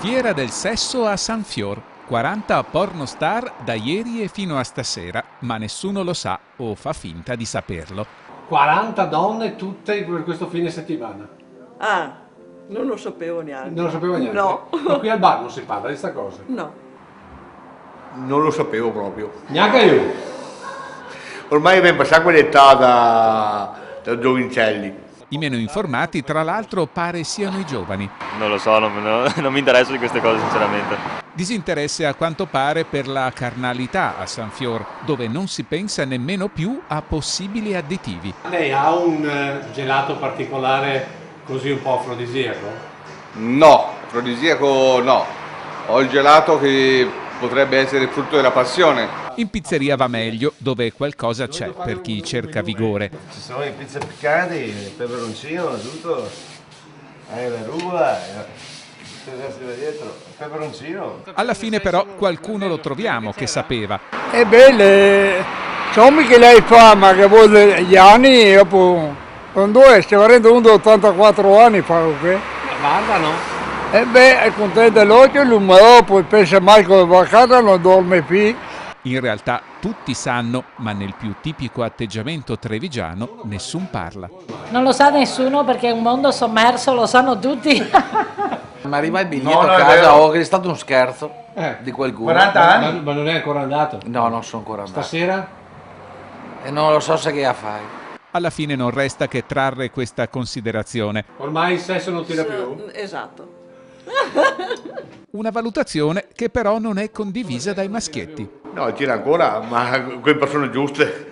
Fiera del sesso a San Fior. 40 pornostar da ieri e fino a stasera, ma nessuno lo sa o fa finta di saperlo. 40 donne tutte per questo fine settimana. Ah, non lo sapevo neanche. Non lo sapevo neanche? No. Ma qui al bar non si parla di sta cosa? No. Non lo sapevo proprio. Neanche io. Ormai abbiamo passato quell'età da giovincelli. I meno informati, tra l'altro, pare siano i giovani. Non lo so, non mi interesso di queste cose sinceramente. Disinteresse a quanto pare per la carnalità a San Fior, dove non si pensa nemmeno più a possibili additivi. Lei ha un gelato particolare così un po' afrodisiaco? No, afrodisiaco no. Ho il gelato che potrebbe essere frutto della passione. In pizzeria va meglio, dove qualcosa c'è per chi cerca vigore. Ci sono le pizze piccanti, il peperoncino, tutto, la rucola, dietro, il peperoncino. Alla fine però qualcuno lo troviamo che sapeva. E beh, insomma che lei fa, ma che vuole gli anni, dopo, con due, stiamo avendo uno di 84 anni fa, ok? Guarda, no? E beh, è contento dell'occhio, l'umore, poi pensa mai come va a casa, non dorme più. In realtà tutti sanno, ma nel più tipico atteggiamento trevigiano nessun parla. Non lo sa nessuno perché è un mondo sommerso, lo sanno tutti. Mi arriva il biglietto a casa, che è stato un scherzo di qualcuno. 40 anni? Ma non è ancora andato? No, non sono ancora andato. Stasera? E non lo so se che a fare. Alla fine non resta che trarre questa considerazione. Ormai il sesso non tira più? Esatto. Una valutazione che però non è condivisa dai maschietti. No, tira ancora, ma con le persone giuste.